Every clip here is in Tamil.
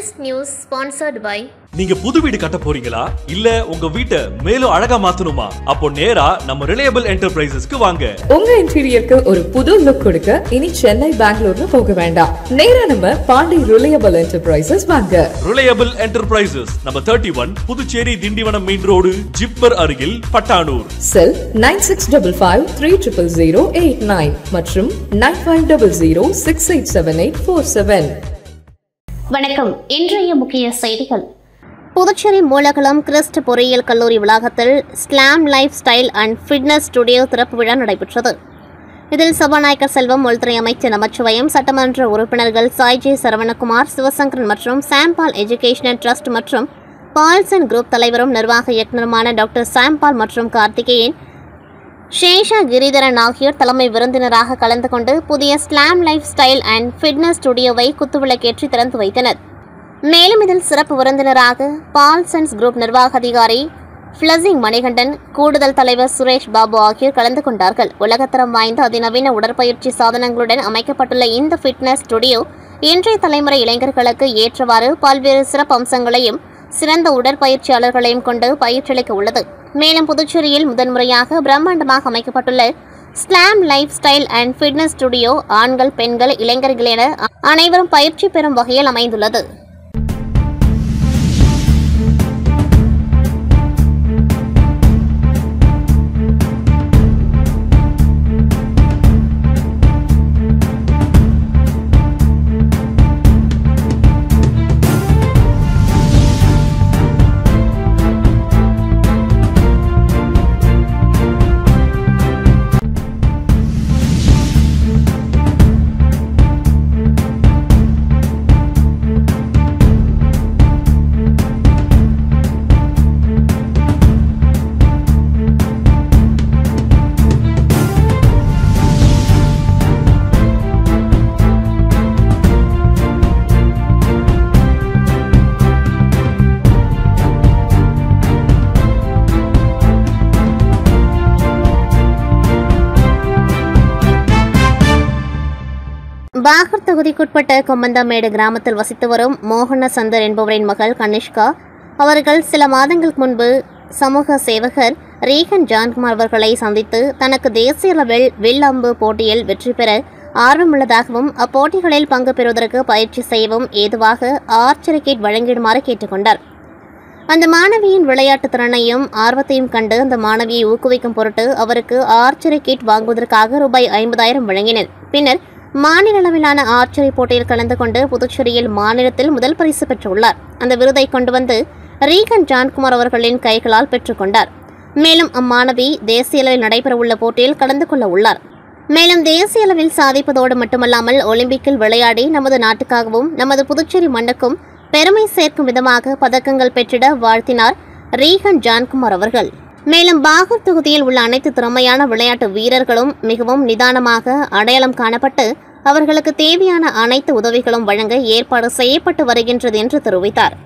This news sponsored by நீங்க புது வீடு கட்ட போறீங்களா இல்ல உங்க வீட்டை மேலும் அழகா மாத்தணுமா அப்போ நேரா நம்ம ரிலையபிள் என்டர்பிரைசஸ்க்கு வாங்க. உங்க இன்டீரியருக்கு ஒரு புது லுக் கொடுக்க இனி சென்னை பெங்களூர்னு போக வேண்டாம். நேரா நம்ம பாண்டி ரிலையபிள் என்டர்பிரைசஸ் வாங்க. ரிலையபிள் என்டர்பிரைசஸ் நம்ம 31 Puducherry Tindivanam main road zipper அருகில் பட்டானூர். செல் 9655300089 மற்றும் 9500687847. வணக்கம். இன்றைய முக்கிய செய்திகள். புதுச்சேரி மூலகுளம் கிறிஸ்ட் பொறியியல் கல்லூரி வளாகத்தில் slam lifestyle and fitness studio திறப்பு விழா நடைபெற்றது. இதில் சபாநாயகர் செல்வம், உள்துறை அமைச்சர் நமச்சிவாயம், சட்டமன்ற உறுப்பினர்கள் சாய்ஜே சரவணகுமார், சிவசங்கரன் மற்றும் சாம்பால் எஜுகேஷனல் ட்ரஸ்ட் மற்றும் பால்சன் குரூப் தலைவரும் நிர்வாக இயக்குநருமான டாக்டர் சாம்பால் மற்றும் கார்த்திகேயன், சேஷா கிரிதரன் ஆகியோர் தலைமை விருந்தினராக கலந்து கொண்டு புதிய slam lifestyle and fitness ஸ்டுடியோவை குத்துவிளக்கேற்றி திறந்து வைத்தனர். மேலும் இதில் சிறப்பு விருந்தினராக பால்சன்ஸ் குரூப் நிர்வாக அதிகாரி ஃபிளசிங் மணிகண்டன், கூடுதல் தலைவர் சுரேஷ் பாபு ஆகியோர் கலந்து கொண்டார்கள். உலகத்தரம் வாய்ந்த அதிநவீன உடற்பயிற்சி சாதனங்களுடன் அமைக்கப்பட்டுள்ள இந்த ஃபிட்னஸ் ஸ்டுடியோ இன்றைய தலைமுறை இளைஞர்களுக்கு ஏற்றவாறு பல்வேறு சிறப்பு அம்சங்களையும் சிறந்த உடற்பயிற்சியாளர்களையும் கொண்டு பயிற்சியளிக்க உள்ளது. மேலும் புதுச்சேரியில் முதன்முறையாக பிரம்மாண்டமாக அமைக்கப்பட்டுள்ள slam lifestyle and fitness studio ஆண்கள், பெண்கள், இளைஞர்கள் என அனைவரும் பயிற்சி பெறும் வகையில் அமைந்துள்ளது. பாகர் தொகுதிக்குட்பட்ட கொம்மந்தாமேடு கிராமத்தில் வசித்து வரும் மோகன சந்தர் என்பவரின் மகள் கனிஷ்கா அவர்கள் சில மாதங்களுக்கு முன்பு சமூக சேவகர் ரீகன் ஜான்குமார் அவர்களை சந்தித்து தனக்கு தேசிய அளவில் வில் அம்பு போட்டியில் வெற்றி பெற ஆர்வமுள்ளதாகவும் அப்போட்டிகளில் பங்கு பெறுவதற்கு பயிற்சி செய்யவும் ஏதுவாக ஆர்ச்சரி கிட் வழங்கிடுமாறு கேட்டுக்கொண்டார். அந்த மாணவியின் விளையாட்டு திறனையும் ஆர்வத்தையும் கண்டு அந்த மாணவியை ஊக்குவிக்கும் பொருட்டு அவருக்கு ஆர்ச்சரி கிட் வாங்குவதற்காக ரூபாய் 50,000 வழங்கினர். பின்னர் மாநில அளவிலான ஆர்ச்சரி போட்டியில் கலந்து கொண்டு புதுச்சேரியில் மாநிலத்தில் முதல் பரிசு பெற்றுள்ளார். அந்த விருதை கொண்டு வந்து ரீகன் ஜான்குமார் அவர்களின் கைகளால் பெற்றுக்கொண்டார். மேலும் அம்மாணவி தேசிய அளவில் நடைபெறவுள்ள போட்டியில் கலந்து கொள்ள உள்ளார். மேலும் தேசிய அளவில் சாதிப்பதோடு மட்டுமல்லாமல் ஒலிம்பிக்கில் விளையாடி நமது நாட்டுக்காகவும் நமது புதுச்சேரி மண்ணுக்கும் பெருமை சேர்க்கும் விதமாக பதக்கங்கள் பெற்றிட வாழ்த்தினார் ரீகன் ஜான்குமார் அவர்கள். மேலும் பாகூர் தொகுதியில் உள்ள அனைத்து திறமையான விளையாட்டு வீரர்களும் மிகவும் நிதானமாக அடையாளம் காணப்பட்டு அவர்களுக்கு தேவையான அனைத்து உதவிகளும் வழங்க ஏற்பாடு செய்யப்பட்டு வருகின்றது என்று தெரிவித்தார்.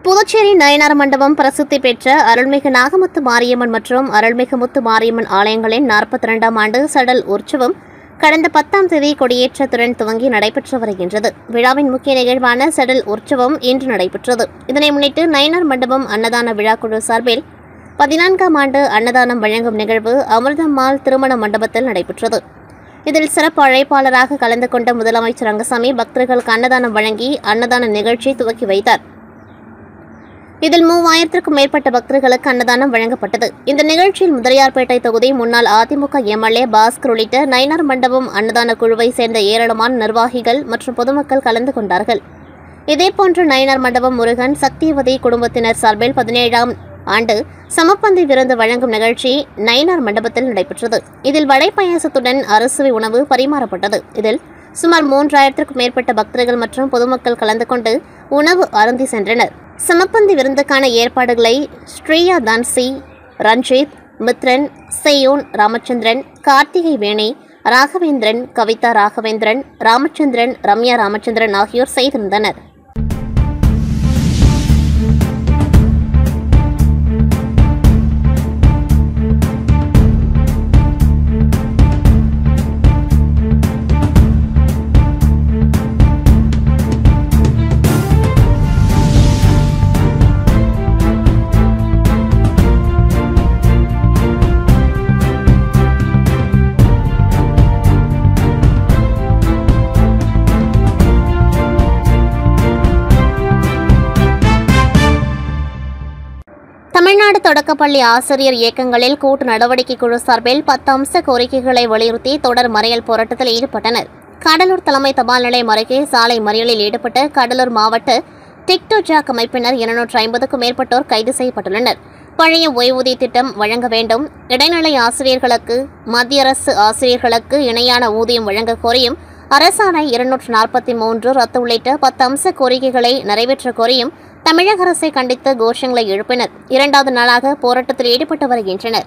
புதுச்சேரி நயனார் மண்டபம் பிரசித்தி பெற்ற அருள்மிகு நாகமுத்து மாரியம்மன் மற்றும் அருள்மிகு முத்து மாரியம்மன் ஆலயங்களின் 42ஆம் ஆண்டு சடல் உற்சவம் கடந்த 10ஆம் தேதி கொடியேற்றத்துடன் துவங்கி நடைபெற்று வருகின்றது. விழாவின் முக்கிய நிகழ்வான சடல் உற்சவம் இன்று நடைபெற்றது. இதனை முன்னிட்டு நயனார் மண்டபம் அன்னதான விழாக்குழு சார்பில் 14ஆம் ஆண்டு அன்னதானம் வழங்கும் நிகழ்வு அமிர்தம்மாள் திருமண மண்டபத்தில் நடைபெற்றது. இதில் சிறப்பு அழைப்பாளராக கலந்து கொண்ட முதலமைச்சர் ரங்கசாமி பக்தர்களுக்கு அன்னதானம் வழங்கி அன்னதான நிகழ்ச்சியை துவக்கி வைத்தார். இதில் 3000க்கும் மேற்பட்ட பக்தர்களுக்கு அன்னதானம் வழங்கப்பட்டது. இந்த நிகழ்ச்சியில் முதலியார்பேட்டை தொகுதி முன்னாள் அதிமுக எம்எல்ஏ பாஸ்கர் உள்ளிட்ட நயனார் மண்டபம் அன்னதான குழுவை சேர்ந்த ஏராளமான நிர்வாகிகள் மற்றும் பொதுமக்கள் கலந்து கொண்டார்கள். இதேபோன்று நயனார் மண்டபம் முருகன் சக்திவதி குடும்பத்தினர் சார்பில் 17ஆம் ஆண்டு சமப்பந்தி விருந்து வழங்கும் நிகழ்ச்சி நயினார் மண்டபத்தில் நடைபெற்றது. இதில் வடை பாயாசத்துடன் அறுசுவை உணவு பரிமாறப்பட்டது. இதில் சுமார் 3000க்கும் மேற்பட்ட பக்தர்கள் மற்றும் பொதுமக்கள் கலந்து கொண்டு உணவு அருந்தி சென்றனர். சமப்பந்தி விருந்துக்கான ஏற்பாடுகளை ஸ்ரீயா தான்சி, ரஞ்சித், மித்ரன், சேயோன் ராமச்சந்திரன், கார்த்திகை வேணி, ராகவேந்திரன், கவிதா ராகவேந்திரன், ராமச்சந்திரன், ரம்யா ராமச்சந்திரன் ஆகியோர் செய்திருந்தனர். தமிழ்நாடு தொடக்கப்பள்ளி ஆசிரியர் இயக்கங்களில் கூட்டு நடவடிக்கை குழு சார்பில் 10 அம்ச கோரிக்கைகளை வலியுறுத்தி தொடர் மறியல் போராட்டத்தில் ஈடுபட்டனர். கடலூர் தலைமை தபால் நிலையம் அருகே சாலை மறியலில் ஈடுபட்ட கடலூர் மாவட்ட டிக்டோ ஜாக் அமைப்பினர் 250க்கும் மேற்பட்டோர் கைது செய்யப்பட்டுள்ளனர். பழைய ஓய்வூதிய திட்டம் வழங்க வேண்டும், இடைநிலை ஆசிரியர்களுக்கு மத்திய அரசு ஆசிரியர்களுக்கு இணையான ஊதியம் வழங்க கோரியும், அரசாணை 243 ரத்து உள்ளிட்ட 10 அம்ச கோரிக்கைகளை நிறைவேற்ற கோரியும் தமிழக அரசை கண்டித்து கோஷங்களை எழுப்பினர். 2வது நாளாக போராட்டத்தில் ஈடுபட்டு வருகின்றனர்.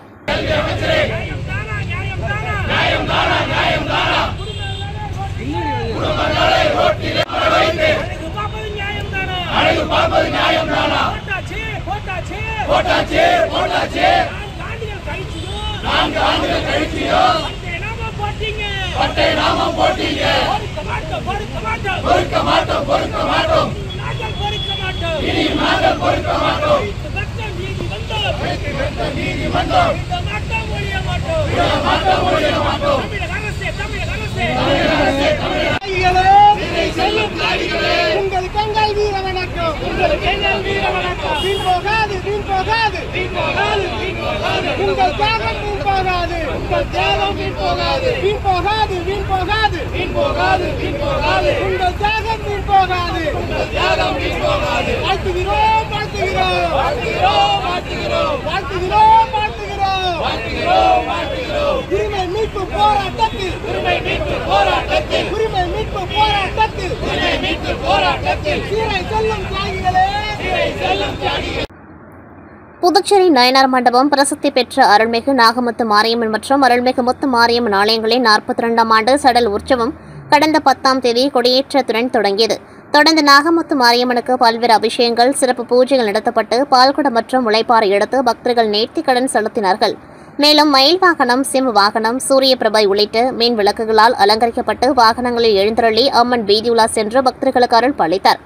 புதுச்சேரி நயனார் மண்டபம் பிரசித்தி பெற்ற அருள்மிகு நாகமுத்து மாரியம்மன் மற்றும் அருள்மிகு முத்து மாரியம்மன் ஆலயங்களின் 42ஆம் ஆண்டு சடல் உற்சவம் கடந்த 10ஆம் தேதி கொடியேற்றத்துடன் தொடங்கியது. தொடர்ந்து நாகமுத்து மாரியம்மனுக்கு பல்வேறு அபிஷேகங்கள், சிறப்பு பூஜைகள் நடத்தப்பட்டு பால்குடம் மற்றும் முளைப்பாறை எடுத்து பக்தர்கள் நேர்த்திக்கடன் செலுத்தினார்கள். மேலும் மயில் வாகனம், சிம்ம வாகனம், சூரிய பிரபை உள்ளிட்ட மீன் விளக்குகளால் அலங்கரிக்கப்பட்டு வாகனங்களில் எழுந்தருளி அம்மன் வீதியுலா சென்று பக்தர்களுக்கு அருள் பாலித்தார்.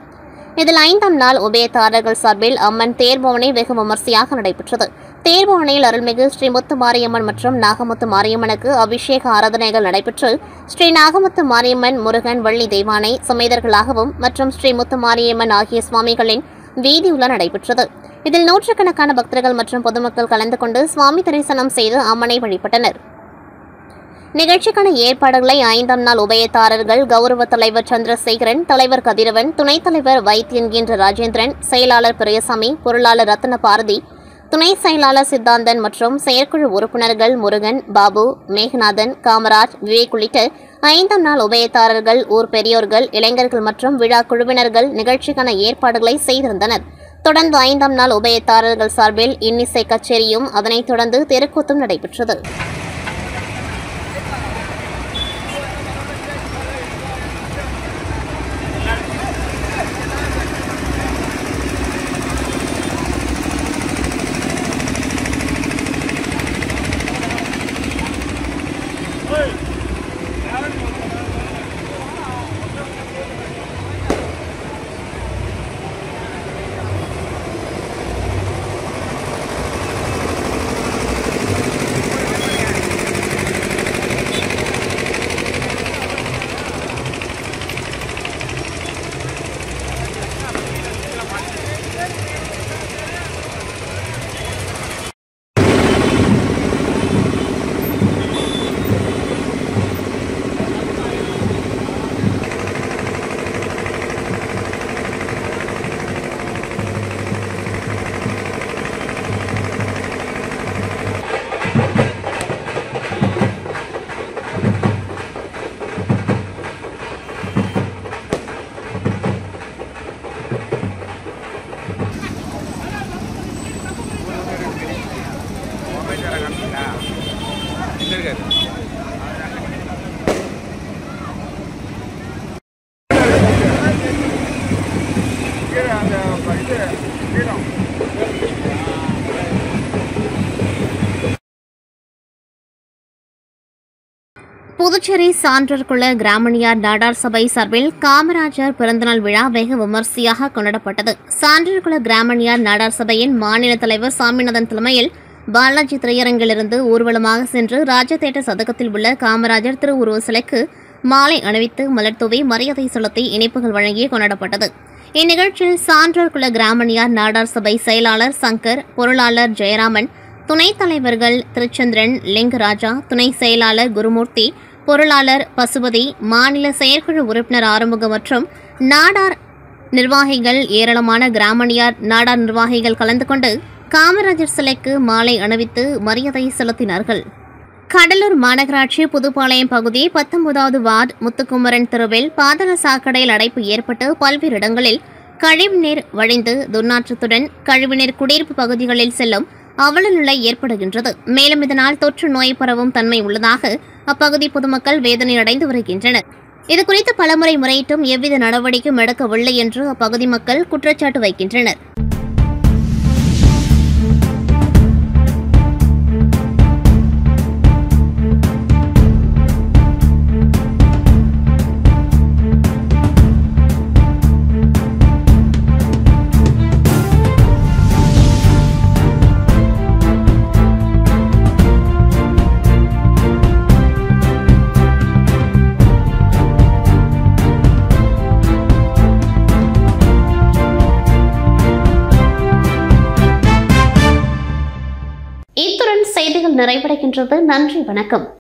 இதில் 5ஆம் நாள் உபயதாரர்கள் சார்பில் அம்மன் தேர்பவனி வெகு விமர்சையாக நடைபெற்றது. தேர்பவனியில் அருள்மிகு ஸ்ரீ முத்து மாரியம்மன் மற்றும் நாகமுத்து மாரியம்மனுக்கு அபிஷேக ஆராதனைகள் நடைபெற்று ஸ்ரீ நாகமுத்து மாரியம்மன், முருகன், வள்ளி தெய்வானை சமேதர்களாகவும் மற்றும் ஸ்ரீ முத்து மாரியம்மன் ஆகிய சுவாமிகளின் வீதியுலா நடைபெற்றது. இதில் நூற்றுக்கணக்கான பக்தர்கள் மற்றும் பொதுமக்கள் கலந்து கொண்டு சுவாமி தரிசனம் செய்து அம்மனை வழிபட்டனர். நிகழ்ச்சிக்கான ஏற்பாடுகளை 5ஆம் நாள் உபயதாரர்கள் கௌரவ தலைவர் சந்திரசேகரன், தலைவர் கதிரவன், துணைத் தலைவர் வைத்தியன் என்ற ராஜேந்திரன், செயலாளர் பிரியசாமி, பொருளாளர் ரத்ன பாரதி, துணை செயலாளர் சித்தாந்தன் மற்றும் செயற்குழு உறுப்பினர்கள் முருகன், பாபு, மேகநாதன், காமராஜ், விவேக் உள்ளிட்ட 5ஆம் நாள் உபயதாரர்கள், ஊர் பெரியோர்கள், இளைஞர்கள் மற்றும் விழா குழுவினர்கள் நிகழ்ச்சிக்கான ஏற்பாடுகளை செய்திருந்தனர். தொடர்ந்து 5ஆம் நாள் உபயதாரர்கள் சார்பில் இன்னிசை கச்சேரியும் அதனைத் தொடர்ந்து தெருக்கூத்தும் நடைபெற்றது. புதுச்சேரி சான்றோர்குள கிராமணியார் நாடார் சபை சார்பில் காமராஜர் பிறந்தநாள் விழா வெகு விமர்சையாக கொண்டாடப்பட்டது. சான்றோர்குள கிராமணியார் நாடார் சபையின் மாநில தலைவர் சாமிநாதன் தலைமையில் பாலாஜி திரையரங்கிலிருந்து ஊர்வலமாக சென்று ராஜதேட்டர் சதகத்தில் உள்ள காமராஜர் திருவுருவ சிலைக்கு மாலை அணிவித்து மலர்தூவி மரியாதை செலுத்தி இனிப்புகள் வழங்கி கொண்டாடப்பட்டது. இந்நிகழ்ச்சியில் சான்றோர்குள கிராமணியார் நாடார் சபை செயலாளர் சங்கர், பொருளாளர் ஜெயராமன், துணைத் தலைவர்கள் திருச்சந்திரன், லிங்கராஜா, துணை செயலாளர் குருமூர்த்தி, பொருளாளர் பசுபதி, மாநில செயற்குழு உறுப்பினர் ஆறுமுகம் மற்றும் நாடார் நிர்வாகிகள், ஏராளமான கிராமணியார் நாடார் நிர்வாகிகள் கலந்து கொண்டு காமராஜர் சிலைக்கு மாலை அணிவித்து மரியாதை செலுத்தினார்கள். கடலூர் மாநகராட்சி புதுப்பாளையம் பகுதி 19வது வார்டு முத்துக்குமரன் தெருவில் பாதாள சாக்கடையில் அடைப்பு ஏற்பட்டு பல்வேறு இடங்களில் கழிவுநீர் வழிந்து துர்நாற்றத்துடன் கழிவுநீர் குடியிருப்பு பகுதிகளில் செல்லும் அவல நிலை ஏற்படுகின்றது. மேலும் இதனால் தொற்று நோய் பரவும் தன்மை உள்ளதாக அப்பகுதி பொதுமக்கள் வேதனை அடைந்து வருகின்றனர். இதுகுறித்து பலமுறை முறையிட்டும் எவ்வித நடவடிக்கையும் எடுக்கவில்லை என்று அப்பகுதி மக்கள் குற்றச்சாட்டு வைக்கின்றனர். இத்துடன் செய்திகள் நிறைவடைகின்றது. நன்றி, வணக்கம்.